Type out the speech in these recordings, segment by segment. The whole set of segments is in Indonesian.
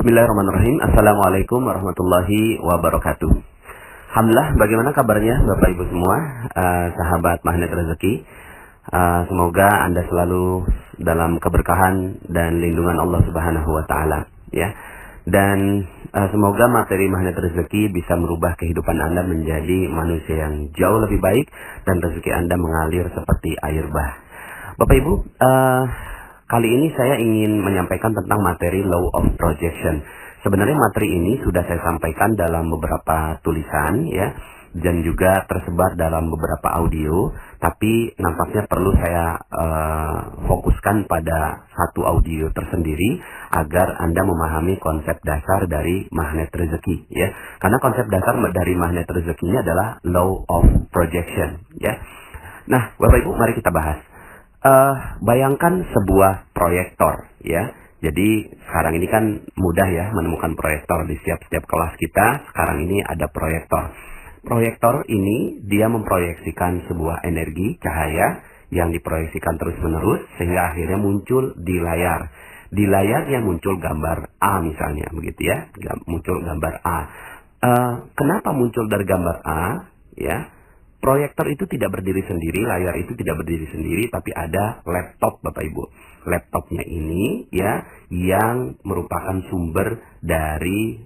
Bismillahirrahmanirrahim. Assalamualaikum warahmatullahi wabarakatuh. Alhamdulillah, bagaimana kabarnya Bapak Ibu semua, sahabat Magnet Rezeki? Semoga Anda selalu dalam keberkahan dan lindungan Allah Subhanahu wa taala, ya. Dan semoga materi Magnet Rezeki bisa merubah kehidupan Anda menjadi manusia yang jauh lebih baik dan rezeki Anda mengalir seperti air bah. Bapak Ibu, kali ini saya ingin menyampaikan tentang materi Law of Projection. Sebenarnya materi ini sudah saya sampaikan dalam beberapa tulisan, ya, dan juga tersebar dalam beberapa audio. Tapi nampaknya perlu saya fokuskan pada satu audio tersendiri agar Anda memahami konsep dasar dari magnet rezeki, ya. Karena konsep dasar dari magnet rezeki ini adalah Law of Projection, ya. Nah, Bapak Ibu, mari kita bahas. Bayangkan sebuah proyektor, ya. Jadi sekarang ini kan mudah ya menemukan proyektor di setiap kelas kita. Sekarang ini ada proyektor. Proyektor ini dia memproyeksikan sebuah energi cahaya yang diproyeksikan terus-menerus sehingga akhirnya muncul di layar. Di layarnya muncul gambar A misalnya, begitu ya. Muncul gambar A. Kenapa muncul dari gambar A? Ya. Proyektor itu tidak berdiri sendiri, layar itu tidak berdiri sendiri, tapi ada laptop Bapak Ibu. Laptopnya ini ya yang merupakan sumber dari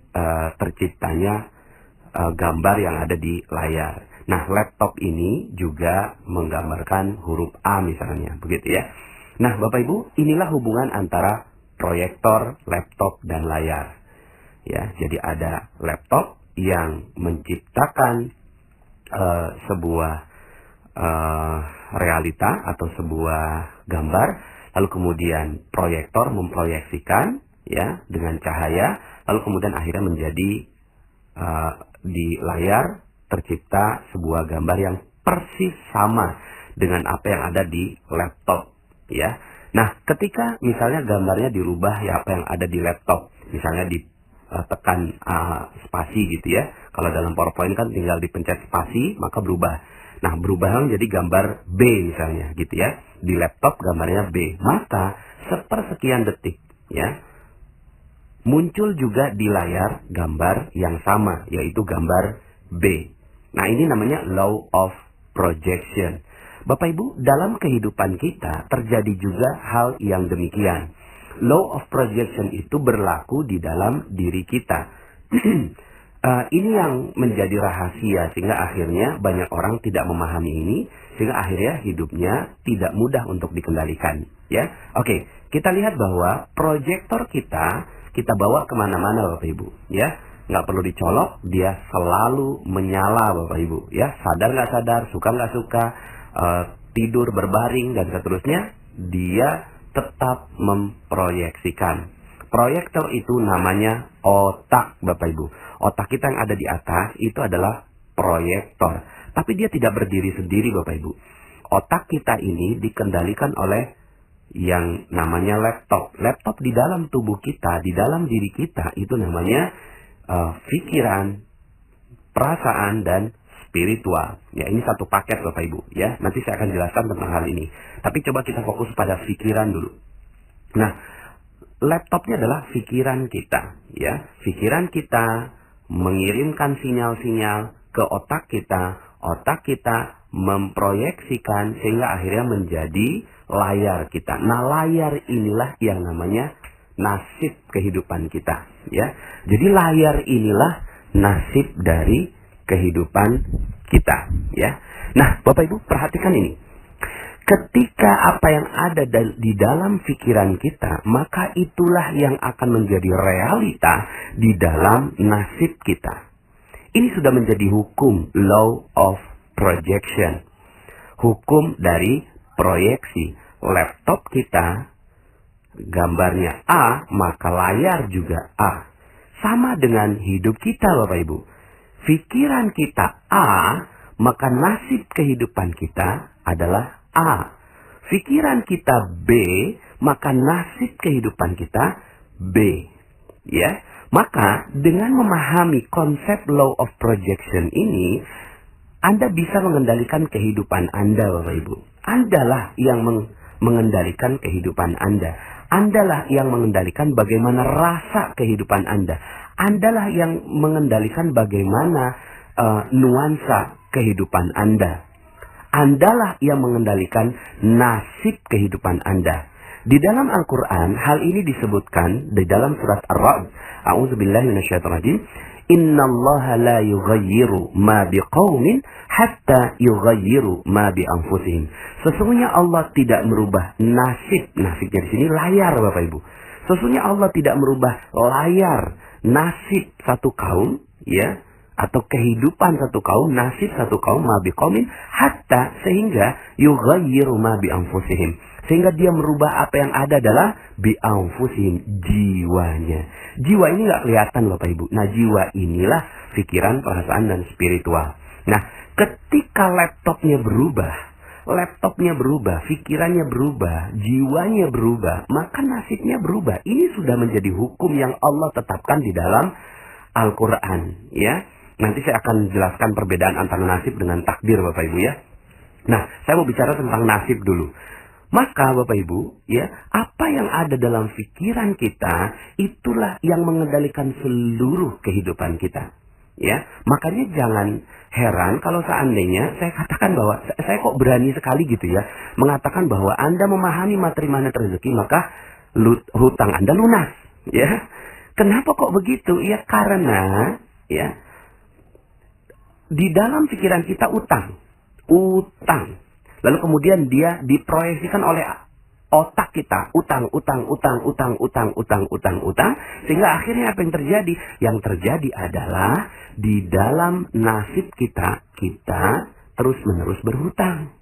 terciptanya gambar yang ada di layar. Nah, laptop ini juga menggambarkan huruf A misalnya, begitu ya. Nah, Bapak Ibu, inilah hubungan antara proyektor, laptop, dan layar. Ya, jadi ada laptop yang menciptakan sebuah realita atau sebuah gambar, lalu kemudian proyektor memproyeksikan ya dengan cahaya, lalu kemudian akhirnya menjadi di layar tercipta sebuah gambar yang persis sama dengan apa yang ada di laptop, ya. Nah, ketika misalnya gambarnya dirubah ya apa yang ada di laptop, misalnya tekan spasi gitu ya. Kalau dalam PowerPoint kan tinggal dipencet spasi maka berubah. Nah, berubah jadi gambar B misalnya gitu ya. Di laptop gambarnya B. Maka sepersekian detik ya muncul juga di layar gambar yang sama, yaitu gambar B. Nah, ini namanya Law of Projection. Bapak Ibu, dalam kehidupan kita terjadi juga hal yang demikian. Law of Projection itu berlaku di dalam diri kita. Ini yang menjadi rahasia sehingga akhirnya banyak orang tidak memahami ini sehingga akhirnya hidupnya tidak mudah untuk dikendalikan. Ya, oke, kita lihat bahwa proyektor kita bawa kemana-mana Bapak Ibu. Ya, nggak perlu dicolok, dia selalu menyala Bapak Ibu. Ya, sadar nggak sadar, suka nggak suka, tidur berbaring dan seterusnya, dia tetap memproyeksikan. Proyektor itu namanya otak Bapak Ibu. Otak kita yang ada di atas itu adalah proyektor. Tapi dia tidak berdiri sendiri Bapak Ibu. Otak kita ini dikendalikan oleh yang namanya laptop. Laptop di dalam tubuh kita, di dalam diri kita itu namanya pikiran, perasaan, dan spiritual. Ya, ini satu paket Bapak Ibu ya. Nanti saya akan jelaskan tentang hal ini. Tapi coba kita fokus pada pikiran dulu. Nah, laptopnya adalah pikiran kita ya. Pikiran kita mengirimkan sinyal-sinyal ke otak kita memproyeksikan sehingga akhirnya menjadi layar kita. Nah, layar inilah yang namanya nasib kehidupan kita ya. Jadi layar inilah nasib dari kehidupan kita ya. Nah, Bapak Ibu perhatikan ini. Ketika apa yang ada di dalam pikiran kita, maka itulah yang akan menjadi realita di dalam nasib kita. Ini sudah menjadi hukum Law of Projection. Hukum dari proyeksi. Laptop kita gambarnya A, maka layar juga A. Sama dengan hidup kita Bapak Ibu. Pikiran kita A, maka nasib kehidupan kita adalah A. Pikiran kita B, maka nasib kehidupan kita B. Ya, maka dengan memahami konsep Law of Projection ini, Anda bisa mengendalikan kehidupan Anda, Bapak Ibu. Andalah yang mengendalikan kehidupan Anda. Andalah yang mengendalikan bagaimana rasa kehidupan Anda. Andalah yang mengendalikan bagaimana nuansa kehidupan Anda. Andalah yang mengendalikan nasib kehidupan Anda. Di dalam Al-Quran, hal ini disebutkan di dalam surat Ar-Ra'd. A'udzubillahi minasyaitonirrajim. Innallaha la yughayyiru ma biqaumin hatta yughayyiru ma bi anfusihim. Sesungguhnya Allah tidak merubah nasib. Nasibnya di sini layar, Bapak Ibu. Sesungguhnya Allah tidak merubah layar nasib satu kaum, ya, atau kehidupan satu kaum, nasib satu kaum, ma biqaumin hatta, sehingga yughayyiru ma bi anfusihim, sehingga dia merubah apa yang ada adalah bi anfusihim, jiwanya. Jiwa ini nggak kelihatan, Bapak Ibu. Nah, jiwa inilah pikiran, perasaan, dan spiritual. Nah, ketika laptopnya berubah, pikirannya berubah, jiwanya berubah, maka nasibnya berubah. Ini sudah menjadi hukum yang Allah tetapkan di dalam Al-Quran, ya. Nanti saya akan jelaskan perbedaan antara nasib dengan takdir, Bapak Ibu, ya. Nah, saya mau bicara tentang nasib dulu. Maka Bapak Ibu, ya, apa yang ada dalam pikiran kita, itulah yang mengendalikan seluruh kehidupan kita. Ya, makanya jangan heran kalau seandainya saya katakan bahwa, saya kok berani sekali gitu ya, mengatakan bahwa Anda memahami materi magnet rezeki, maka hutang Anda lunas. Ya, kenapa kok begitu? Ya, karena, ya, di dalam pikiran kita utang. Lalu kemudian dia diproyeksikan oleh otak kita. Utang. Sehingga akhirnya apa yang terjadi? Yang terjadi adalah di dalam nasib kita terus-menerus berhutang.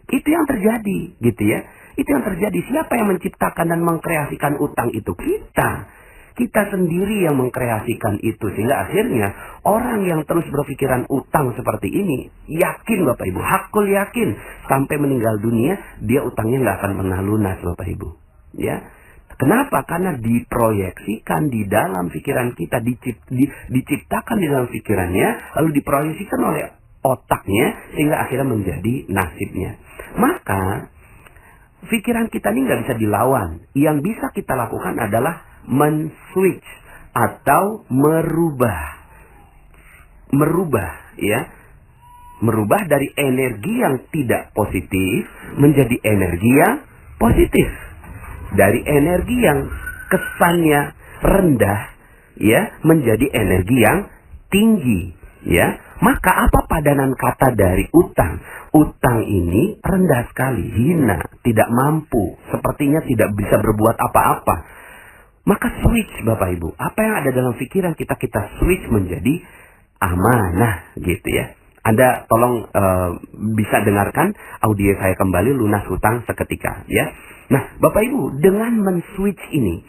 Itu yang terjadi, gitu ya. Itu yang terjadi. Siapa yang menciptakan dan mengkreasikan utang itu? Kita sendiri yang mengkreasikan itu. Sehingga akhirnya orang yang terus berpikiran utang seperti ini, yakin Bapak Ibu, hakul yakin, sampai meninggal dunia, dia utangnya nggak akan pernah lunas, Bapak Ibu. Ya, kenapa? Karena diproyeksikan di dalam pikiran kita, diciptakan di dalam pikirannya, lalu diproyeksikan oleh otaknya, sehingga akhirnya menjadi nasibnya. Maka pikiran kita ini nggak bisa dilawan. Yang bisa kita lakukan adalah men-switch atau merubah, ya, merubah dari energi yang tidak positif menjadi energi yang positif, dari energi yang kesannya rendah, ya, menjadi energi yang tinggi, ya. Maka apa padanan kata dari utang? Utang ini rendah sekali, hina, tidak mampu, sepertinya tidak bisa berbuat apa-apa. Maka switch, Bapak Ibu. Apa yang ada dalam pikiran kita switch menjadi amanah, gitu ya. Anda tolong bisa dengarkan audio saya kembali, lunas hutang seketika, ya. Nah, Bapak Ibu, dengan men-switch ini,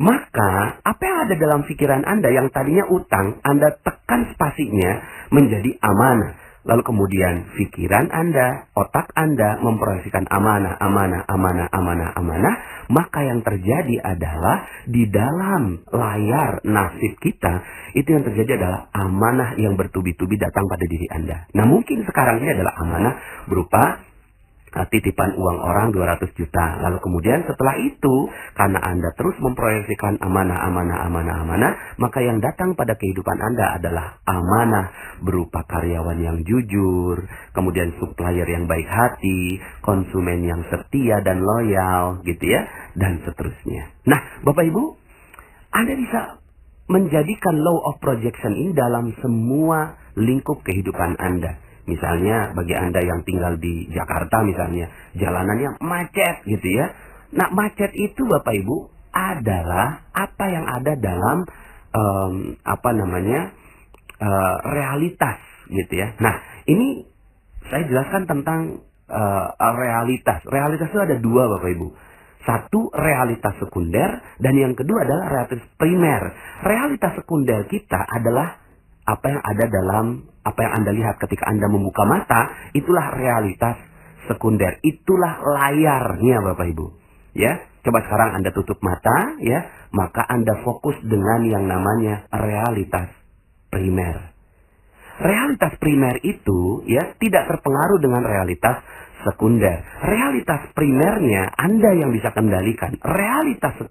maka apa yang ada dalam pikiran Anda yang tadinya utang, Anda tekan spasinya menjadi amanah. Lalu kemudian pikiran Anda, otak Anda memproyeksikan amanah. Maka yang terjadi adalah di dalam layar nasib kita, itu yang terjadi adalah amanah yang bertubi-tubi datang pada diri Anda. Nah, mungkin sekarang ini adalah amanah berupa titipan uang orang 200 juta. Lalu kemudian setelah itu, karena Anda terus memproyeksikan amanah, maka yang datang pada kehidupan Anda adalah amanah berupa karyawan yang jujur, kemudian supplier yang baik hati, konsumen yang setia dan loyal, gitu ya, dan seterusnya. Nah, Bapak Ibu, Anda bisa menjadikan law of projection ini dalam semua lingkup kehidupan Anda. Misalnya bagi Anda yang tinggal di Jakarta misalnya, jalanannya macet gitu ya. Nah, macet itu Bapak Ibu adalah apa yang ada dalam realitas gitu ya. Nah, ini saya jelaskan tentang realitas. Realitas itu ada dua Bapak Ibu. Satu, realitas sekunder, dan yang kedua adalah realitas primer. Realitas sekunder kita adalah apa yang ada dalam, apa yang Anda lihat ketika Anda membuka mata, itulah realitas sekunder. Itulah layarnya Bapak Ibu. Ya, coba sekarang Anda tutup mata, ya, maka Anda fokus dengan yang namanya realitas primer. Realitas primer itu, ya, tidak terpengaruh dengan realitas sekunder. Realitas primernya Anda yang bisa kendalikan. Realitas